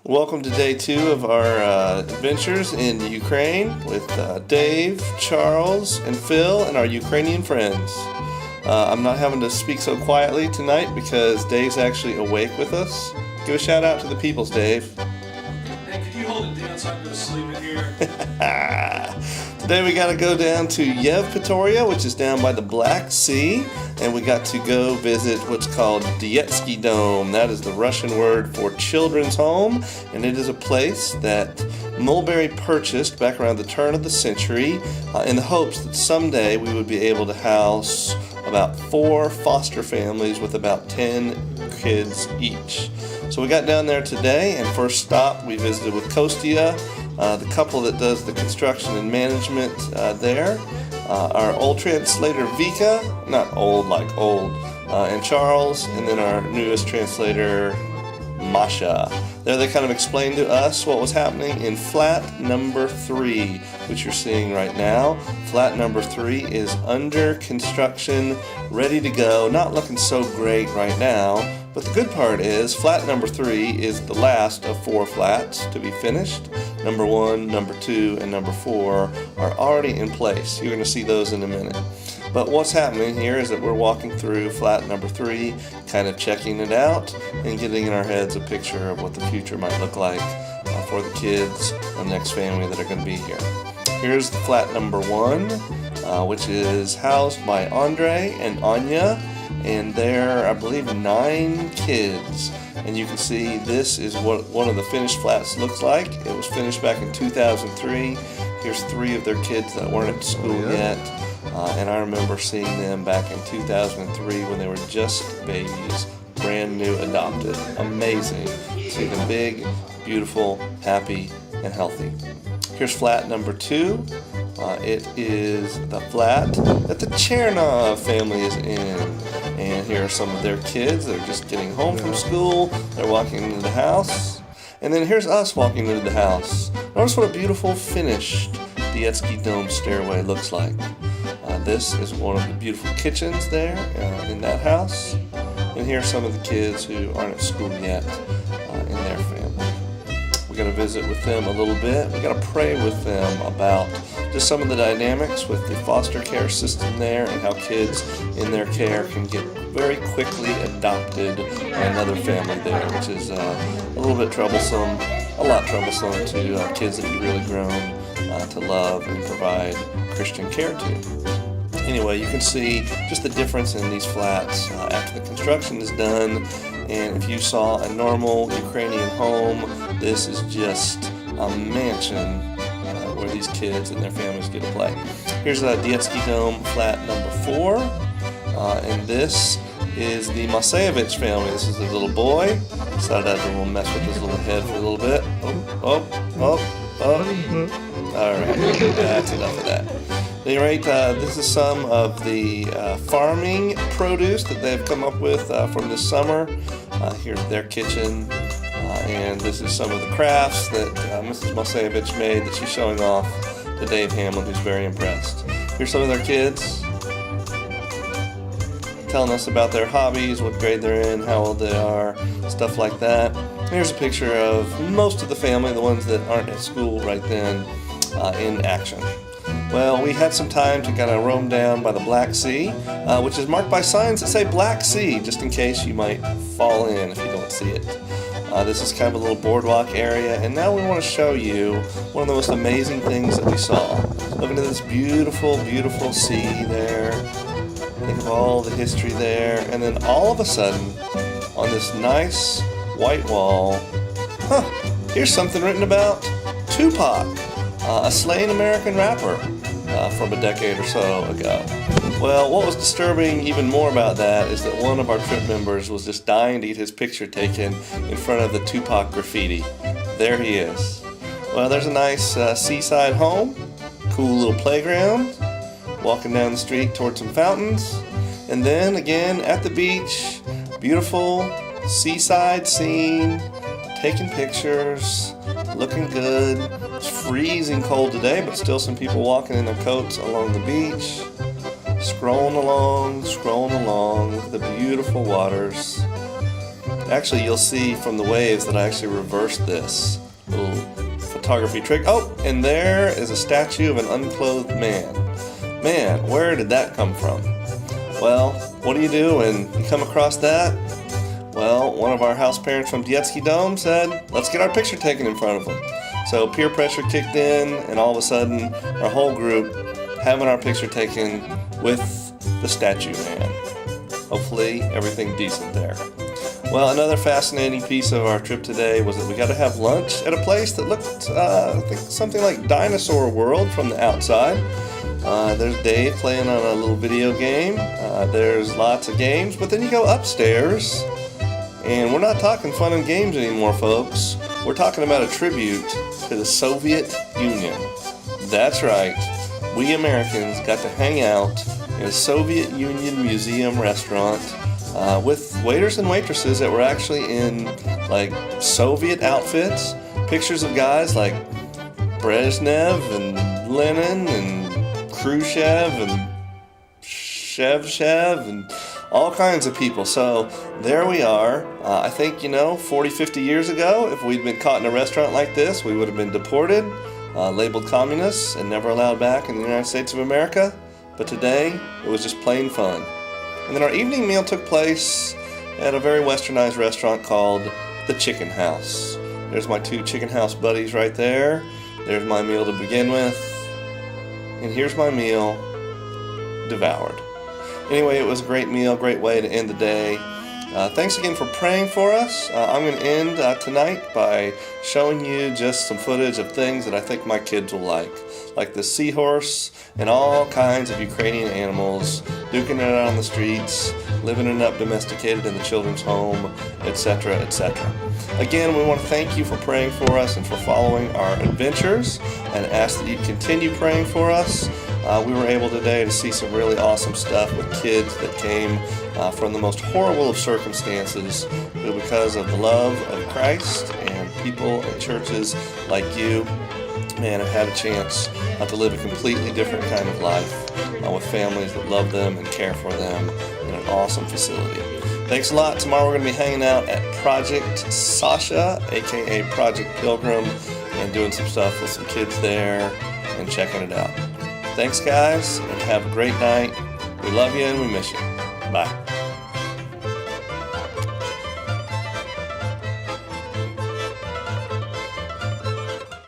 Welcome to day 2 of our adventures in Ukraine with Dave, Charles, and Phil and our Ukrainian friends. I'm not having to speak so quietly tonight because Dave's actually awake with us. Give a shout out to the peoples, Dave. Hey, could you hold it down so I can go to sleep in here? Today we got to go down to Yevpatoria, which is down by the Black Sea, and we got to go visit what's called Dyetski Dom. That is the Russian word for children's home, and it is a place that Mulberry purchased back around the turn of the century in the hopes that someday we would be able to house about 4 foster families with about 10 kids each. So we got down there today, and first stop we visited with Kostya, the couple that does the construction and management there. Our old translator Vika, not old like old, and Charles, and then our newest translator Masha. There they kind of explained to us what was happening in flat number 3, which you're seeing right now. Flat number 3 is under construction, ready to go, not looking so great right now. But the good part is flat number 3 is the last of 4 flats to be finished. Number 1, number 2, and number 4 are already in place. You're going to see those in a minute. But what's happening here is that we're walking through flat number 3, kind of checking it out and getting in our heads a picture of what the future might look like for the kids, the next family that are going to be here. Here's the flat number 1, which is housed by Andre and Anya. And there are, I believe, 9 kids. And you can see this is what one of the finished flats looks like. It was finished back in 2003. Here's 3 of their kids that weren't at school yet. And I remember seeing them back in 2003 when they were just babies, brand new adopted. Amazing. See them big, beautiful, happy, and healthy. Here's flat number 2. It is the flat that the Chernov family is in. And here are some of their kids. They're just getting home from school. They're walking into the house. And then here's us walking into the house. Notice what a beautiful finished Dyetski Dom stairway looks like. This is one of the beautiful kitchens there in that house. And here are some of the kids who aren't at school yet in their family. We got to visit with them a little bit. We got to pray with them about just some of the dynamics with the foster care system there and how kids in their care can get very quickly adopted by another family there, which is a little bit troublesome, a lot troublesome to kids that you've really grown to love and provide Christian care to. Anyway, you can see just the difference in these flats after the construction is done. And if you saw a normal Ukrainian home, this is just a mansion where these kids and their families get to play. Here's a Dyetski Dom flat number 4. And this is the Masayevich family. This is a little boy. Decided I'd do a mess with his little head for a little bit. Oh. All right, that's enough of that. At any rate, this is some of the farming produce that they've come up with from this summer. Here's their kitchen, and this is some of the crafts that Mrs. Masayevich made that she's showing off to Dave Hamlin, who's very impressed. Here's some of their kids telling us about their hobbies, what grade they're in, how old they are, stuff like that. Here's a picture of most of the family, the ones that aren't at school right then, in action. Well, we had some time to kind of roam down by the Black Sea, which is marked by signs that say Black Sea, just in case you might fall in if you don't see it. This is kind of a little boardwalk area, and now we want to show you one of the most amazing things that we saw. Look at this beautiful, beautiful sea there. Think of all the history there, and then all of a sudden, on this nice white wall, here's something written about Tupac, a slain American rapper from a decade or so ago. Well, what was disturbing even more about that is that one of our trip members was just dying to get his picture taken in front of the Tupac graffiti. There he is. Well, there's a nice seaside home, cool little playground, walking down the street towards some fountains, and then again at the beach, beautiful seaside scene, taking pictures, looking good. It's freezing cold today, but still some people walking in their coats along the beach, scrolling along with the beautiful waters. Actually, you'll see from the waves that I actually reversed this little photography trick. Oh, and there is a statue of an unclothed man. Man, where did that come from? Well, what do you do when you come across that? Well, one of our house parents from Dyetski Dom said, let's get our picture taken in front of them. So peer pressure kicked in, and all of a sudden, our whole group having our picture taken with the statue man. Hopefully, everything decent there. Well, another fascinating piece of our trip today was that we got to have lunch at a place that looked, I think, something like Dinosaur World from the outside. There's Dave playing on a little video game. There's lots of games, but then you go upstairs, and we're not talking fun and games anymore, folks. We're talking about a tribute to the Soviet Union. That's right. We Americans got to hang out in a Soviet Union museum restaurant with waiters and waitresses that were actually in like Soviet outfits. Pictures of guys like Brezhnev and Lenin and Khrushchev and Shevchev and all kinds of people. So there we are. I think, 40, 50 years ago, if we'd been caught in a restaurant like this, we would have been deported, labeled communists, and never allowed back in the United States of America. But today, it was just plain fun. And then our evening meal took place at a very westernized restaurant called the Chicken House. There's my two Chicken House buddies right there. There's my meal to begin with. And here's my meal devoured. Anyway, it was a great meal, great way to end the day. Thanks again for praying for us. I'm going to end tonight by showing you just some footage of things that I think my kids will like the seahorse and all kinds of Ukrainian animals, duking it out on the streets, living it up domesticated in the children's home, etc., etc. Again, we want to thank you for praying for us and for following our adventures, and ask that you continue praying for us. We were able today to see some really awesome stuff with kids that came from the most horrible of circumstances, who, because of the love of Christ and people and churches like you, man, have had a chance to live a completely different kind of life with families that love them and care for them in an awesome facility. Thanks a lot. Tomorrow we're going to be hanging out at Project Sasha, aka Project Pilgrim, and doing some stuff with some kids there and checking it out. Thanks, guys, and have a great night. We love you and we miss you. Bye.